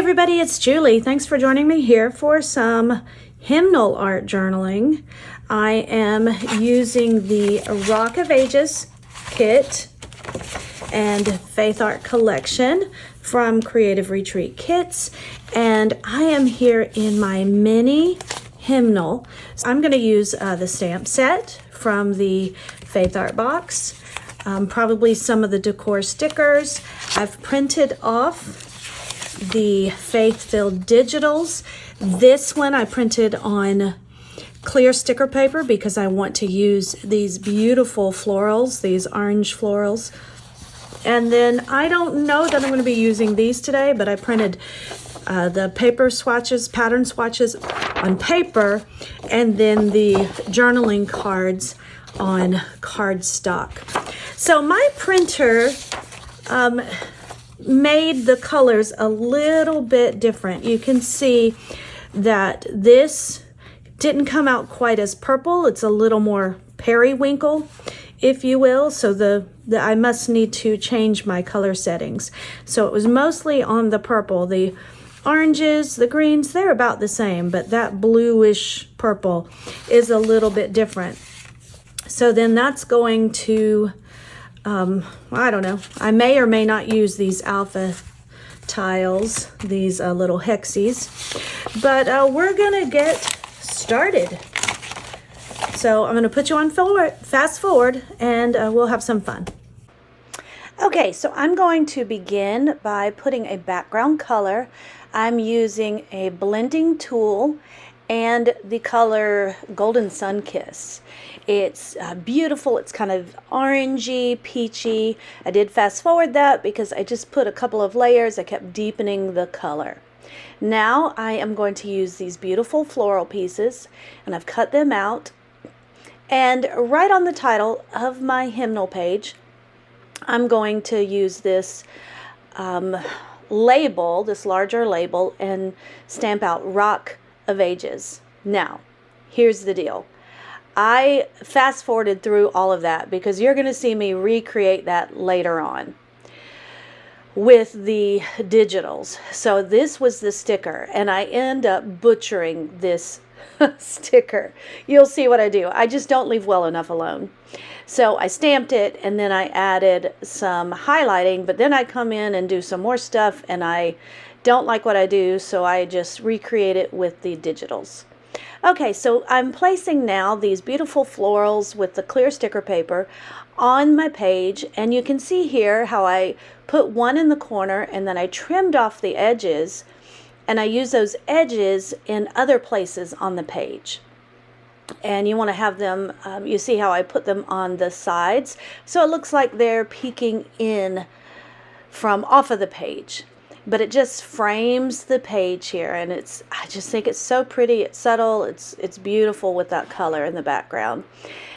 everybody, it's Julie. Thanks for joining me here for some hymnal art journaling. I am using the Rock of Ages kit and Faith Art collection from Creative Retreat Kits, and I am here in my mini hymnal. So I'm going to use the stamp set from the Faith Art box, probably some of the decor stickers. I've printed off the Faithfilled digitals. This one I printed on clear sticker paper because I want to use these beautiful florals, these orange florals. And then I don't know that I'm going to be using these today, but I printed the paper swatches, pattern swatches on paper, and then the journaling cards on cardstock. So my printer made the colors a little bit different. You can see that this didn't come out quite as purple. It's a little more periwinkle, if you will. So I must need to change my color settings. So it was mostly on the purple. The oranges, the greens, they're about the same, but that bluish purple is a little bit different. So then that's going to I don't know. I may or may not use these alpha tiles, these little hexies, but we're gonna get started. So I'm gonna put you on fast forward and we'll have some fun. Okay, so I'm going to begin by putting a background color. I'm using a blending tool and the color Golden Sunkiss. It's beautiful. It's kind of orangey, peachy. I did fast forward that because I just put a couple of layers. I kept deepening the color. Now I am going to use these beautiful floral pieces, and I've cut them out. And right on the title of my hymnal page, I'm going to use this label, this larger label, and stamp out Rock of Ages. Now, here's the deal. I fast forwarded through all of that because you're going to see me recreate that later on with the digitals. So this was the sticker, and I end up butchering this sticker. You'll see what I do. I just don't leave well enough alone. So I stamped it, and then I added some highlighting, but then I come in and do some more stuff, and I don't like what I do, so I just recreate it with the digitals. Okay, so I'm placing now these beautiful florals with the clear sticker paper on my page, and you can see here how I put one in the corner and then I trimmed off the edges, and I use those edges in other places on the page. And you want to have them, you see how I put them on the sides, so it looks like they're peeking in from off of the page. But it just frames the page here, and I just think it's so pretty. It's subtle. It's beautiful with that color in the background.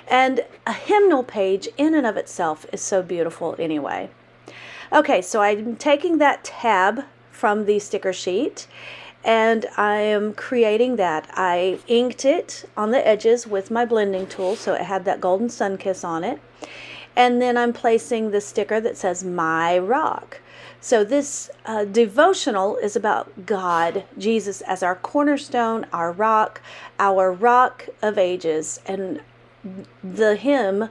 And a hymnal page in and of itself is so beautiful anyway. Okay, so I'm taking that tab from the sticker sheet, and I am creating that. I inked it on the edges with my blending tool, so it had that Golden Sunkiss on it. And then I'm placing the sticker that says My Rock. So this devotional is about God, Jesus, as our cornerstone, our rock of ages. And the hymn,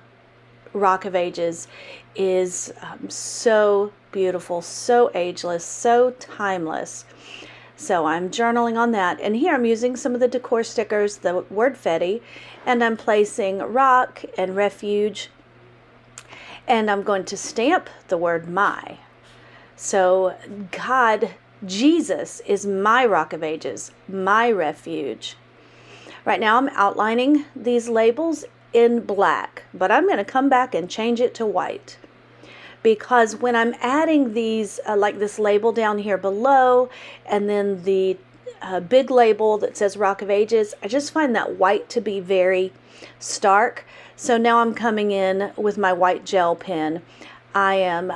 Rock of Ages, is so beautiful, so ageless, so timeless. So I'm journaling on that. And here I'm using some of the decor stickers, the word Fetty, and I'm placing rock and refuge. And I'm going to stamp the word my. So God, Jesus, is my Rock of Ages, my refuge. Right now I'm outlining these labels in black, but I'm going to come back and change it to white. Because when I'm adding these, like this label down here below, and then the big label that says Rock of Ages, I just find that white to be very stark. So now I'm coming in with my white gel pen. I am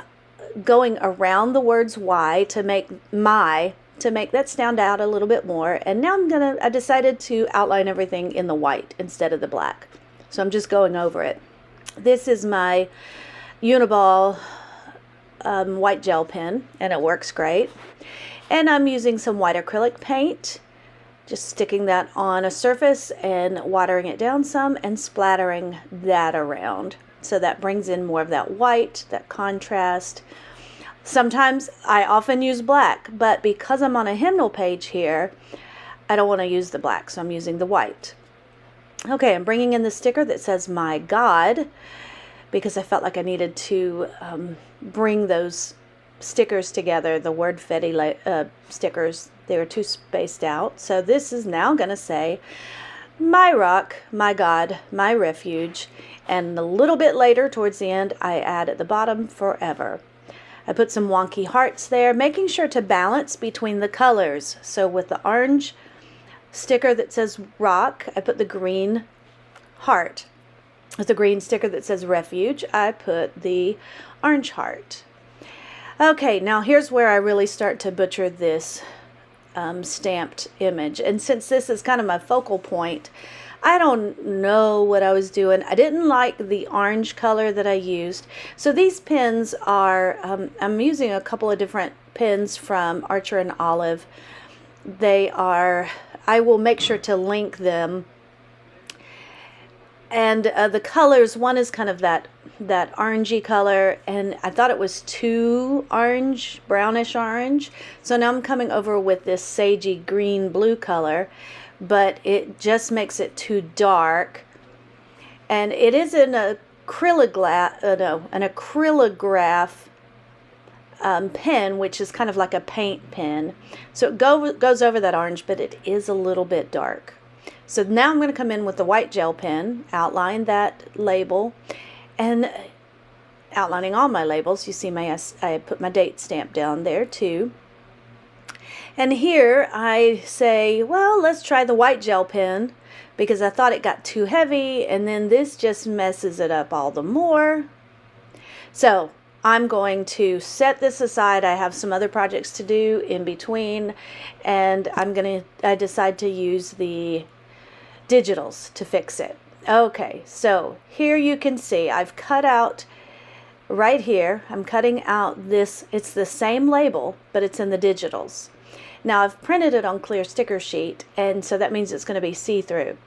going around the words Y to make that stand out a little bit more. And now I decided to outline everything in the white instead of the black. So I'm just going over it. This is my Uni-ball white gel pen, and it works great. And I'm using some white acrylic paint, just sticking that on a surface and watering it down some and splattering that around. So that brings in more of that white, that contrast. Sometimes I often use black, but because I'm on a hymnal page here, I don't want to use the black, so I'm using the white. Okay, I'm bringing in the sticker that says "My God," because I felt like I needed to bring those stickers together, the word Fetty stickers. They were too spaced out. So this is now going to say, "My rock, my God, my refuge." And a little bit later, towards the end, I add at the bottom, "Forever." I put some wonky hearts there, making sure to balance between the colors. So with the orange sticker that says rock, I put the green heart. With the green sticker that says refuge, I put the orange heart. Okay, now here's where I really start to butcher this stamped image. And since this is kind of my focal point, I don't know what I was doing. I didn't like the orange color that I used. So these pens are, I'm using a couple of different pens from Archer and Olive. They are, I will make sure to link them. And the colors, one is kind of that orangey color, and I thought it was too orange, brownish orange. So now I'm coming over with this sagey green blue color, but it just makes it too dark. And it is an acrylograph pen, which is kind of like a paint pen. So it goes over that orange, but it is a little bit dark. So now I'm going to come in with the white gel pen, outline that label, and outlining all my labels. You see I put my date stamp down there too. And here I say, well, let's try the white gel pen, because I thought it got too heavy, and then this just messes it up all the more. So I'm going to set this aside. I have some other projects to do in between, and I decide to use the digitals to fix it. Okay, so here you can see I've cut out right here. I'm cutting out this. It's the same label, but it's in the digitals. Now I've printed it on clear sticker sheet, and so that means it's going to be see-through.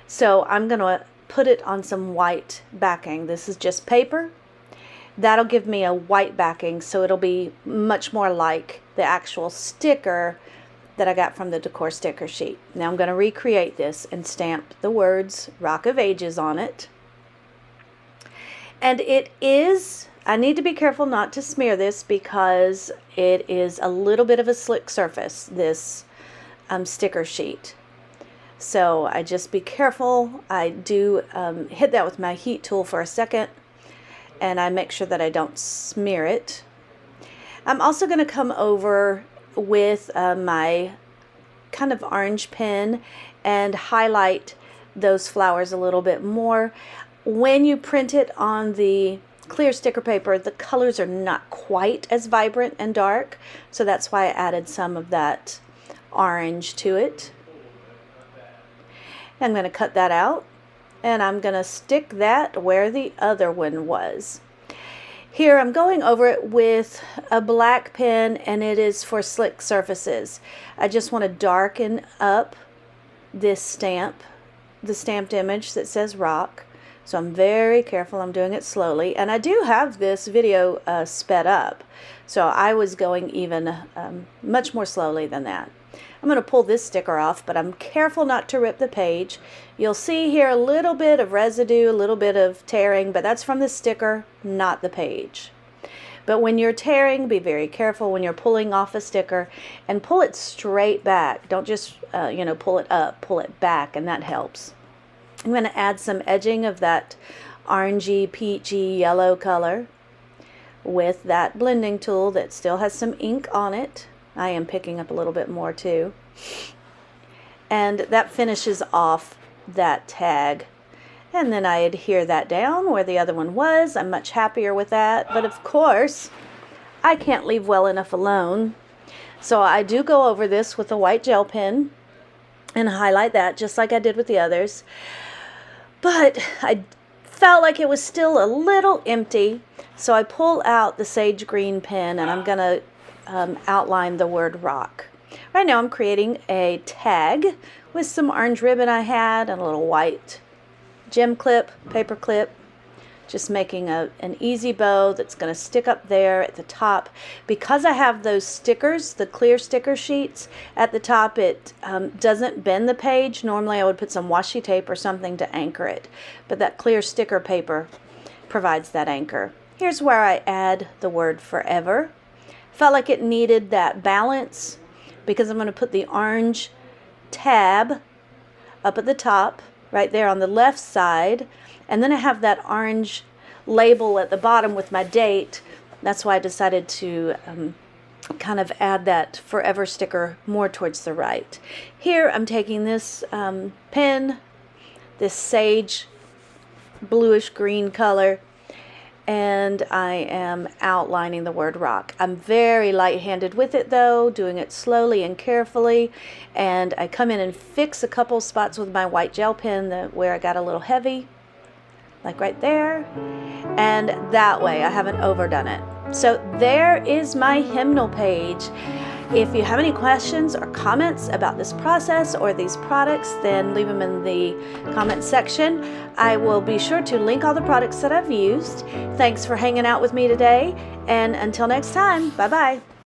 So I'm going to put it on some white backing. This is just paper. That'll give me a white backing, so it'll be much more like the actual sticker that I got from the decor sticker sheet. Now I'm going to recreate this and stamp the words Rock of Ages on it. And it is, I need to be careful not to smear this because it is a little bit of a slick surface, this sticker sheet. So I just be careful. I do hit that with my heat tool for a second, and I make sure that I don't smear it. I'm also going to come over with my kind of orange pen and highlight those flowers a little bit more. When you print it on the clear sticker paper, the colors are not quite as vibrant and dark, so that's why I added some of that orange to it. I'm going to cut that out, and I'm going to stick that where the other one was. Here I'm going over it with a black pen, and it is for slick surfaces. I just want to darken up this stamp, the stamped image that says rock. So I'm very careful. I'm doing it slowly, and I do have this video sped up. So I was going even much more slowly than that. I'm going to pull this sticker off, but I'm careful not to rip the page. You'll see here a little bit of residue, a little bit of tearing, but that's from the sticker, not the page. But when you're tearing, be very careful when you're pulling off a sticker, and pull it straight back. Don't just, pull it up, pull it back, and that helps. I'm going to add some edging of that orangey, peachy, yellow color with that blending tool that still has some ink on it. I am picking up a little bit more too. And that finishes off that tag. And then I adhere that down where the other one was. I'm much happier with that. But of course, I can't leave well enough alone. So I do go over this with a white gel pen and highlight that just like I did with the others. But I felt like it was still a little empty. So I pull out the sage green pen, and I'm going to outline the word rock. Right now I'm creating a tag with some orange ribbon I had and a little white gem clip, paper clip. Just making an easy bow that's going to stick up there at the top. Because I have those stickers, the clear sticker sheets at the top, it doesn't bend the page. Normally I would put some washi tape or something to anchor it, but that clear sticker paper provides that anchor. Here's where I add the word forever. Felt like it needed that balance because I'm going to put the orange tab up at the top, right there on the left side, and then I have that orange label at the bottom with my date. That's why I decided to kind of add that forever sticker more towards the right. Here I'm taking this pen, this sage bluish green color, and I am outlining the word rock. I'm very light-handed with it though, doing it slowly and carefully, and I come in and fix a couple spots with my white gel pen where I got a little heavy, like right there, and that way I haven't overdone it. So there is my hymnal page. If you have any questions or comments about this process or these products, then leave them in the comment section. I will be sure to link all the products that I've used. Thanks for hanging out with me today, and until next time, bye-bye.